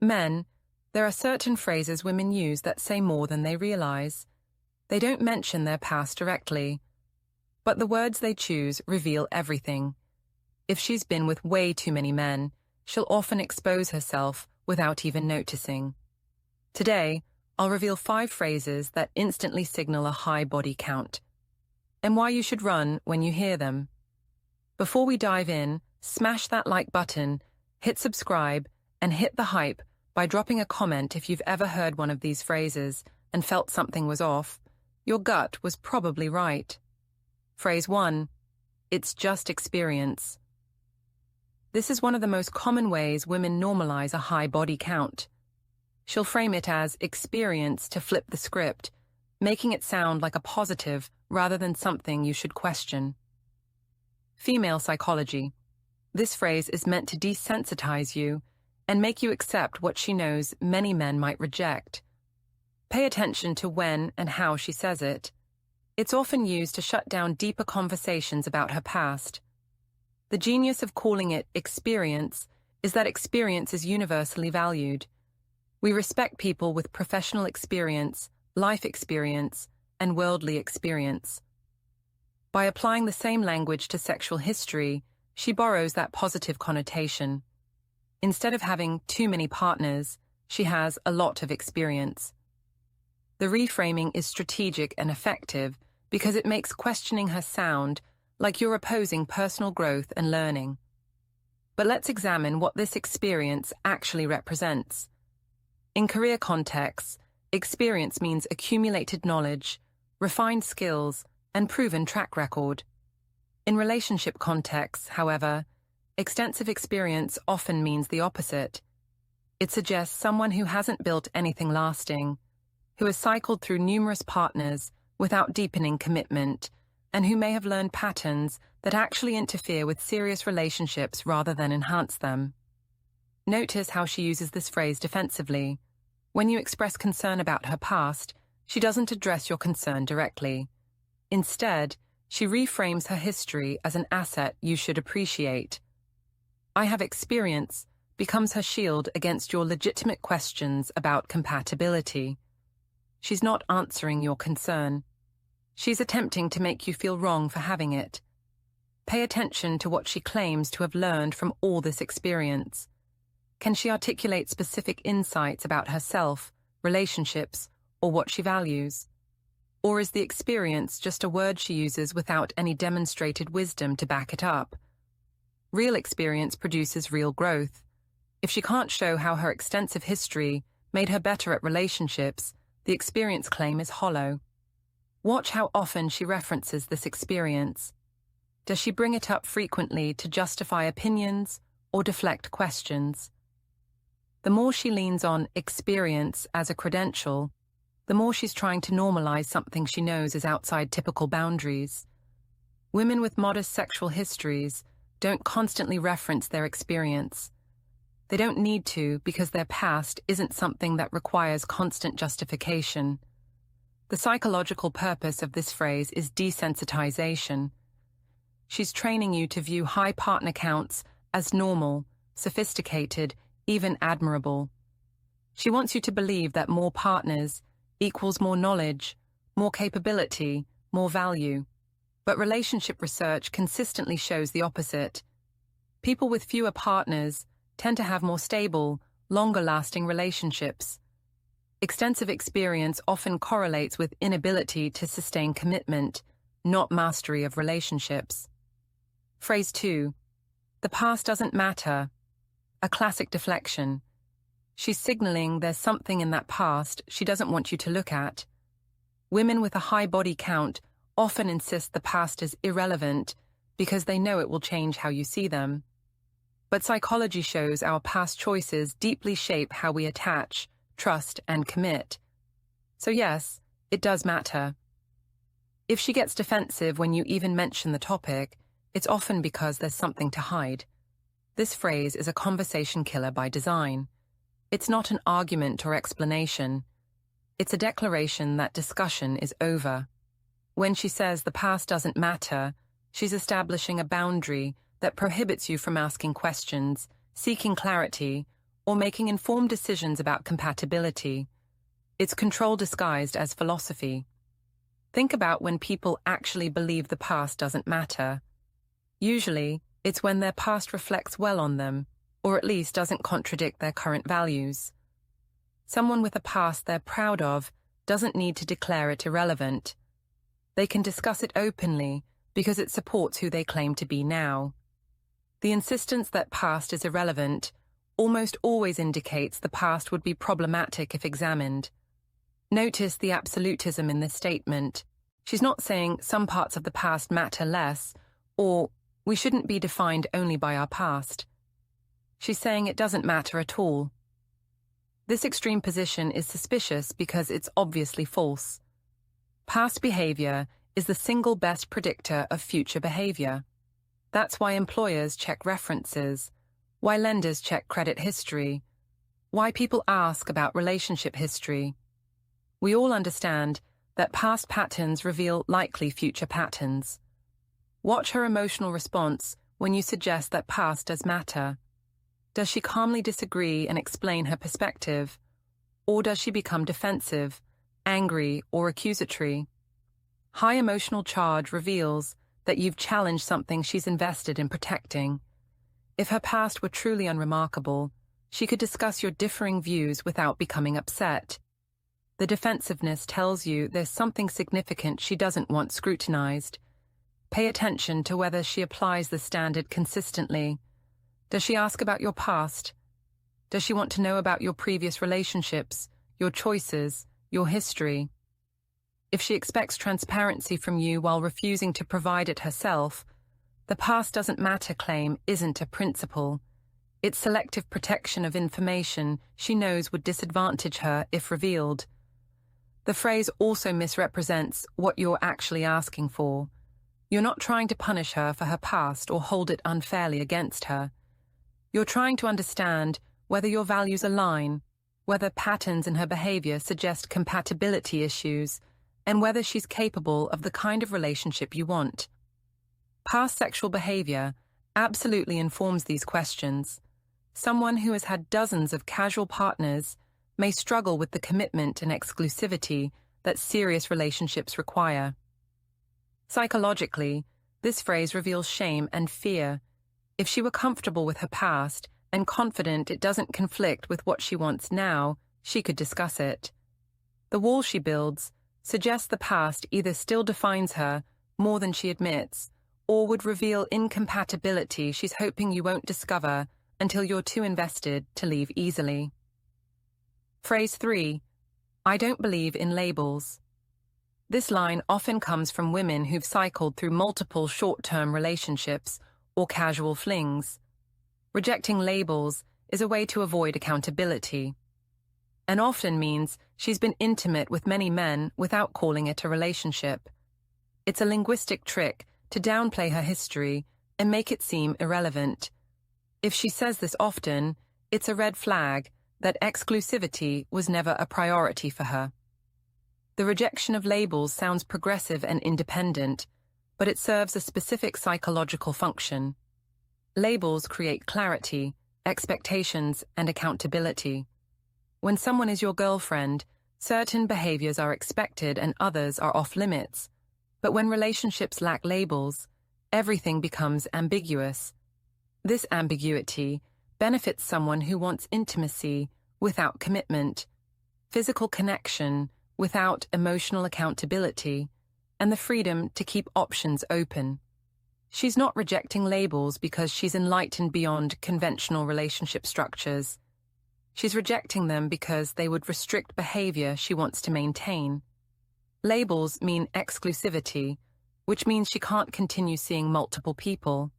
Men, there are certain phrases women use that say more than they realize. They don't mention their past directly, but the words they choose reveal everything. If she's been with way too many men, she'll often expose herself without even noticing. Today, I'll reveal 5 phrases that instantly signal a high body count, and why you should run when you hear them. Before we dive in, smash that like button, hit subscribe, and hit the hype by dropping a comment if you've ever heard one of these phrases and felt something was off. Your gut was probably right. Phrase 1. It's just experience. This is one of the most common ways women normalize a high body count. She'll frame it as experience to flip the script, making it sound like a positive rather than something you should question. Female psychology. This phrase is meant to desensitize you and make you accept what she knows many men might reject. Pay attention to when and how she says it. It's often used to shut down deeper conversations about her past. The genius of calling it experience is that experience is universally valued. We respect people with professional experience, life experience, and worldly experience. By applying the same language to sexual history, she borrows that positive connotation. Instead of having too many partners, she has a lot of experience. The reframing is strategic and effective because it makes questioning her sound like you're opposing personal growth and learning. But let's examine what this experience actually represents. In career contexts, experience means accumulated knowledge, refined skills, and proven track record. In relationship contexts, however, extensive experience often means the opposite. It suggests someone who hasn't built anything lasting, who has cycled through numerous partners without deepening commitment, and who may have learned patterns that actually interfere with serious relationships rather than enhance them. Notice how she uses this phrase defensively. When you express concern about her past, she doesn't address your concern directly. Instead, she reframes her history as an asset you should appreciate. "I have experience" becomes her shield against your legitimate questions about compatibility. She's not answering your concern. She's attempting to make you feel wrong for having it. Pay attention to what she claims to have learned from all this experience. Can she articulate specific insights about herself, relationships, or what she values? Or is the experience just a word she uses without any demonstrated wisdom to back it up? Real experience produces real growth. If she can't show how her extensive history made her better at relationships, the experience claim is hollow. Watch how often she references this experience. Does she bring it up frequently to justify opinions or deflect questions? The more she leans on experience as a credential, the more she's trying to normalize something she knows is outside typical boundaries. Women with modest sexual histories don't constantly reference their experience. They don't need to because their past isn't something that requires constant justification. The psychological purpose of this phrase is desensitization. She's training you to view high partner counts as normal, sophisticated, even admirable. She wants you to believe that more partners equals more knowledge, more capability, more value. But relationship research consistently shows the opposite. People with fewer partners tend to have more stable, longer-lasting relationships. Extensive experience often correlates with inability to sustain commitment, not mastery of relationships. Phrase 2. The past doesn't matter. A classic deflection. She's signaling there's something in that past she doesn't want you to look at. Women with a high body count often insist the past is irrelevant because they know it will change how you see them. But psychology shows our past choices deeply shape how we attach, trust, and commit. So yes, it does matter. If she gets defensive when you even mention the topic, it's often because there's something to hide. This phrase is a conversation killer by design. It's not an argument or explanation. It's a declaration that discussion is over. When she says the past doesn't matter, she's establishing a boundary that prohibits you from asking questions, seeking clarity, or making informed decisions about compatibility. It's control disguised as philosophy. Think about when people actually believe the past doesn't matter. Usually, it's when their past reflects well on them, or at least doesn't contradict their current values. Someone with a past they're proud of doesn't need to declare it irrelevant. They can discuss it openly because it supports who they claim to be now. The insistence that past is irrelevant almost always indicates the past would be problematic if examined. Notice the absolutism in this statement. She's not saying some parts of the past matter less, or we shouldn't be defined only by our past. She's saying it doesn't matter at all. This extreme position is suspicious because it's obviously false. Past behavior is the single best predictor of future behavior. That's why employers check references, why lenders check credit history, why people ask about relationship history. We all understand that past patterns reveal likely future patterns. Watch her emotional response when you suggest that past does matter. Does she calmly disagree and explain her perspective? Or does she become defensive, angry, or accusatory? High emotional charge reveals that you've challenged something she's invested in protecting. If her past were truly unremarkable, she could discuss your differing views without becoming upset. The defensiveness tells you there's something significant she doesn't want scrutinized. Pay attention to whether she applies the standard consistently. Does she ask about your past? Does she want to know about your previous relationships, your choices, your history? If she expects transparency from you while refusing to provide it herself, the past doesn't matter claim isn't a principle. It's selective protection of information she knows would disadvantage her if revealed. The phrase also misrepresents what you're actually asking for. You're not trying to punish her for her past or hold it unfairly against her. You're trying to understand whether your values align, whether patterns in her behavior suggest compatibility issues, and whether she's capable of the kind of relationship you want. Past sexual behavior absolutely informs these questions. Someone who has had dozens of casual partners may struggle with the commitment and exclusivity that serious relationships require. Psychologically, this phrase reveals shame and fear. If she were comfortable with her past and confident it doesn't conflict with what she wants now, she could discuss it. The wall she builds suggests the past either still defines her more than she admits, or would reveal incompatibility she's hoping you won't discover until you're too invested to leave easily. Phrase 3. I don't believe in labels. This line often comes from women who've cycled through multiple short-term relationships or casual flings. Rejecting labels is a way to avoid accountability, and often means she's been intimate with many men without calling it a relationship. It's a linguistic trick to downplay her history and make it seem irrelevant. If she says this often, it's a red flag that exclusivity was never a priority for her. The rejection of labels sounds progressive and independent, but it serves a specific psychological function. Labels create clarity, expectations, and accountability. When someone is your girlfriend, certain behaviors are expected and others are off limits. But when relationships lack labels, everything becomes ambiguous. This ambiguity benefits someone who wants intimacy without commitment, physical connection without emotional accountability, and the freedom to keep options open. She's not rejecting labels because she's enlightened beyond conventional relationship structures. She's rejecting them because they would restrict behavior she wants to maintain. Labels mean exclusivity, which means she can't continue seeing multiple people.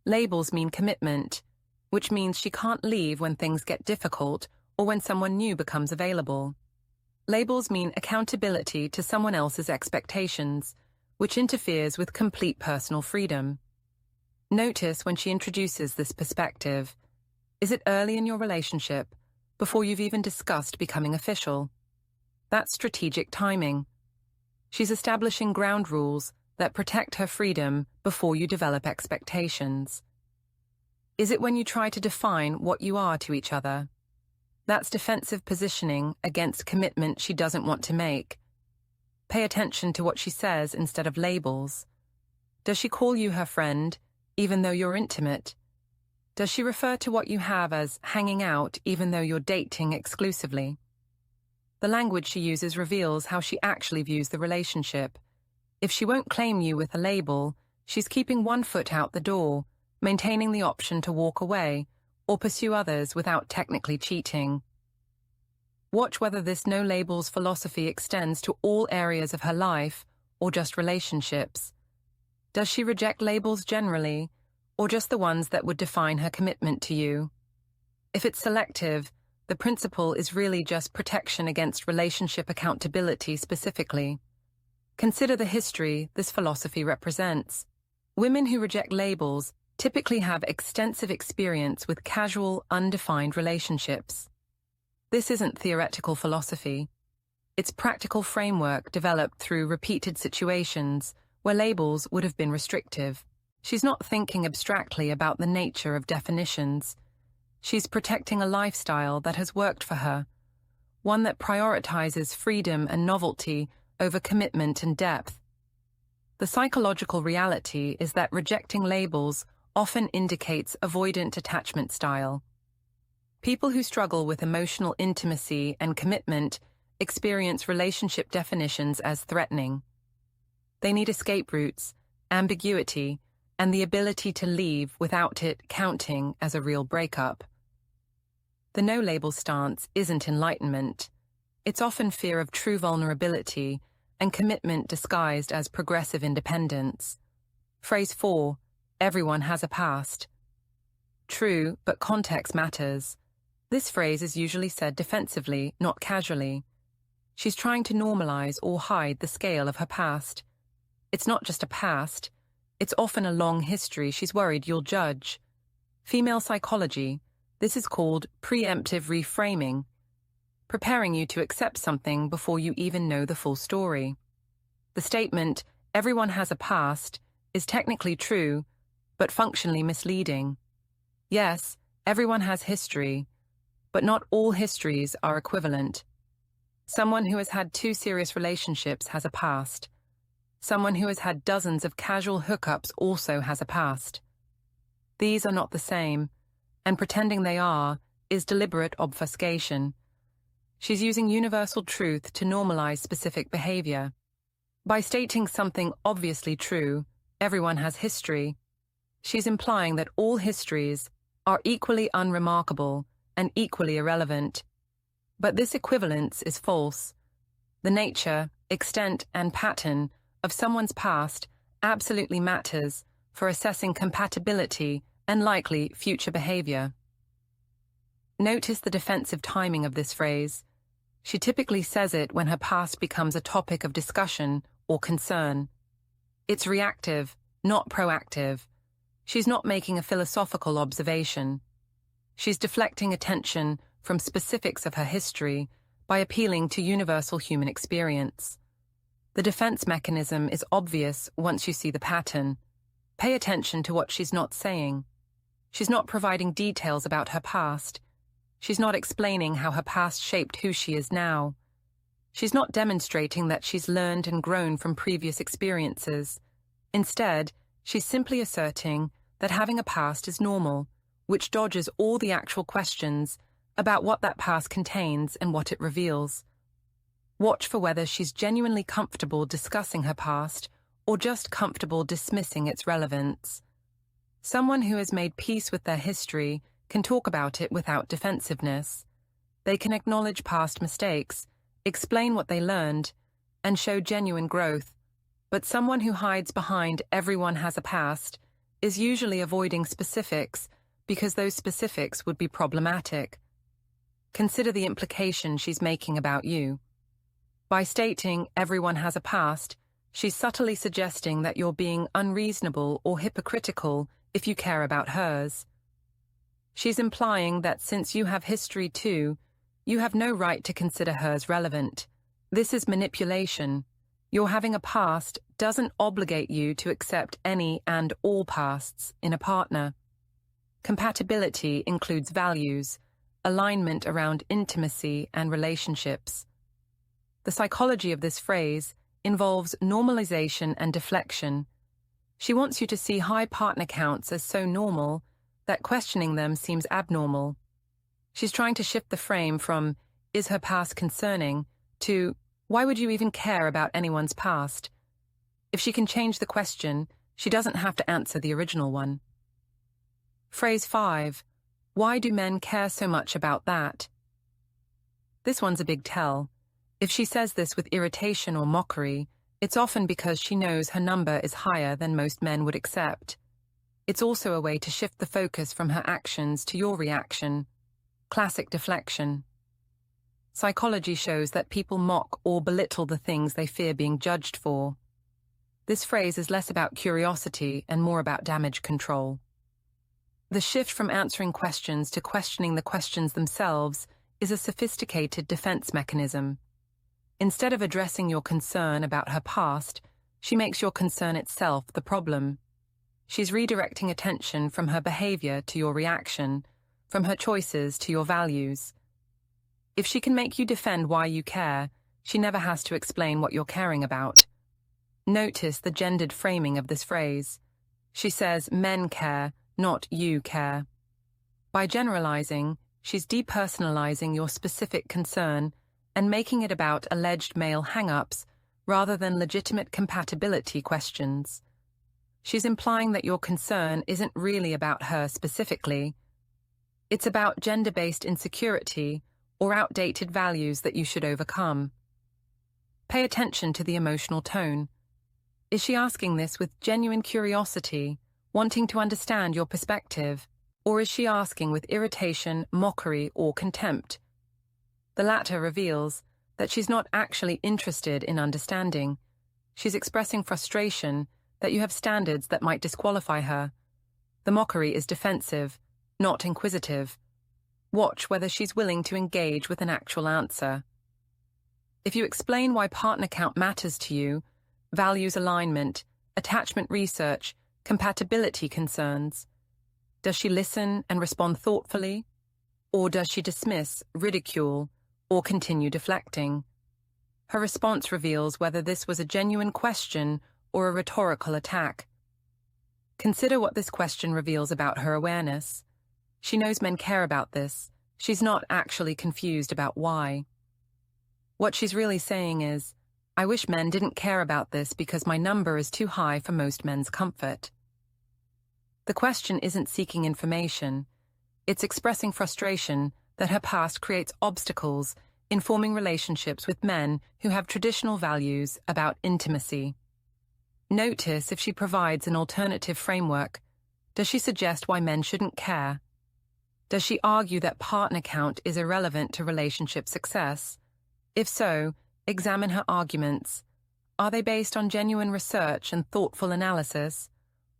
Labels mean commitment, which means she can't leave when things get difficult or when someone new becomes available. Labels mean accountability to someone else's expectations, which interferes with complete personal freedom. Notice when she introduces this perspective. Is it early in your relationship, before you've even discussed becoming official? That's strategic timing. She's establishing ground rules that protect her freedom before you develop expectations. Is it when you try to define what you are to each other? That's defensive positioning against commitment she doesn't want to make. Pay attention to what she says instead of labels. Does she call you her friend, even though you're intimate? Does she refer to what you have as hanging out, even though you're dating exclusively? The language she uses reveals how she actually views the relationship. If she won't claim you with a label, she's keeping one foot out the door, maintaining the option to walk away or pursue others without technically cheating. Watch whether this no labels philosophy extends to all areas of her life or just relationships. Does she reject labels generally, or just the ones that would define her commitment to you? If it's selective, the principle is really just protection against relationship accountability specifically. Consider the history this philosophy represents. Women who reject labels typically have extensive experience with casual, undefined relationships. This isn't theoretical philosophy. It's practical framework developed through repeated situations where labels would have been restrictive. She's not thinking abstractly about the nature of definitions. She's protecting a lifestyle that has worked for her, one that prioritizes freedom and novelty over commitment and depth. The psychological reality is that rejecting labels often indicates avoidant attachment style. People who struggle with emotional intimacy and commitment experience relationship definitions as threatening. They need escape routes, ambiguity, and the ability to leave without it counting as a real breakup. The no-label stance isn't enlightenment. It's often fear of true vulnerability and commitment disguised as progressive independence. Phrase 4, everyone has a past. True, but context matters. This phrase is usually said defensively, not casually. She's trying to normalize or hide the scale of her past. It's not just a past. It's often a long history she's worried you'll judge. Female psychology, this is called preemptive reframing, preparing you to accept something before you even know the full story. The statement, everyone has a past, is technically true, but functionally misleading. Yes, everyone has history, but not all histories are equivalent. Someone who has had 2 serious relationships has a past. Someone who has had dozens of casual hookups also has a past. These are not the same, and pretending they are is deliberate obfuscation. She's using universal truth to normalize specific behavior. By stating something obviously true, everyone has history, she's implying that all histories are equally unremarkable and equally irrelevant. But this equivalence is false. The nature, extent, and pattern of someone's past absolutely matters for assessing compatibility and likely future behavior. Notice the defensive timing of this phrase. She typically says it when her past becomes a topic of discussion or concern. It's reactive, not proactive. She's not making a philosophical observation. She's deflecting attention from specifics of her history by appealing to universal human experience. The defense mechanism is obvious once you see the pattern. Pay attention to what she's not saying. She's not providing details about her past. She's not explaining how her past shaped who she is now. She's not demonstrating that she's learned and grown from previous experiences. Instead, she's simply asserting that having a past is normal, which dodges all the actual questions about what that past contains and what it reveals. Watch for whether she's genuinely comfortable discussing her past or just comfortable dismissing its relevance. Someone who has made peace with their history can talk about it without defensiveness. They can acknowledge past mistakes, explain what they learned, and show genuine growth. But someone who hides behind everyone has a past is usually avoiding specifics because those specifics would be problematic. Consider the implication she's making about you. By stating everyone has a past, she's subtly suggesting that you're being unreasonable or hypocritical if you care about hers. She's implying that since you have history too, you have no right to consider hers relevant. This is manipulation. Your having a past doesn't obligate you to accept any and all pasts in a partner. Compatibility includes values, alignment around intimacy and relationships. The psychology of this phrase involves normalization and deflection. She wants you to see high partner counts as so normal that questioning them seems abnormal. She's trying to shift the frame from, "Is her past concerning?" to, "Why would you even care about anyone's past?" If she can change the question, she doesn't have to answer the original one. Phrase 5. Why do men care so much about that? This one's a big tell. If she says this with irritation or mockery, it's often because she knows her number is higher than most men would accept. It's also a way to shift the focus from her actions to your reaction. Classic deflection. Psychology shows that people mock or belittle the things they fear being judged for. This phrase is less about curiosity and more about damage control. The shift from answering questions to questioning the questions themselves is a sophisticated defense mechanism. Instead of addressing your concern about her past, she makes your concern itself the problem. She's redirecting attention from her behavior to your reaction, from her choices to your values. If she can make you defend why you care, she never has to explain what you're caring about. Notice the gendered framing of this phrase. She says men care, not you care. By generalizing, she's depersonalizing your specific concern and making it about alleged male hang-ups rather than legitimate compatibility questions. She's implying that your concern isn't really about her specifically. It's about gender-based insecurity or outdated values that you should overcome. Pay attention to the emotional tone. Is she asking this with genuine curiosity, wanting to understand your perspective, or is she asking with irritation, mockery, or contempt? The latter reveals that she's not actually interested in understanding. She's expressing frustration that you have standards that might disqualify her. The mockery is defensive, not inquisitive. Watch whether she's willing to engage with an actual answer. If you explain why partner count matters to you, values alignment, attachment research, compatibility concerns, does she listen and respond thoughtfully? Or does she dismiss, ridicule, or continue deflecting? Her response reveals whether this was a genuine question or a rhetorical attack. Consider what this question reveals about her awareness. She knows men care about this. She's not actually confused about why. What she's really saying is, I wish men didn't care about this because my number is too high for most men's comfort. The question isn't seeking information. It's expressing frustration that her past creates obstacles in forming relationships with men who have traditional values about intimacy. Notice if she provides an alternative framework. Does she suggest why men shouldn't care? Does she argue that partner count is irrelevant to relationship success? If so, examine her arguments. Are they based on genuine research and thoughtful analysis?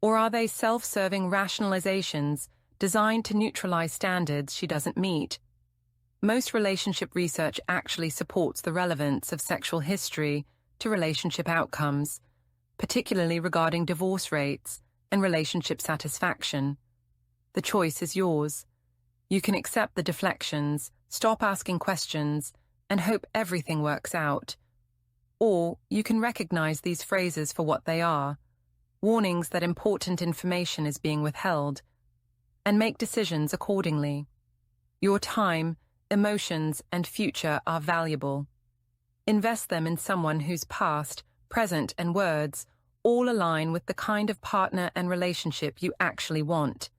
Or are they self-serving rationalizations designed to neutralize standards she doesn't meet? Most relationship research actually supports the relevance of sexual history to relationship outcomes, particularly regarding divorce rates and relationship satisfaction. The choice is yours. You can accept the deflections, stop asking questions, and hope everything works out. Or you can recognize these phrases for what they are, warnings that important information is being withheld, and make decisions accordingly. Your time, emotions, and future are valuable. Invest them in someone whose past, present, and words all align with the kind of partner and relationship you actually want.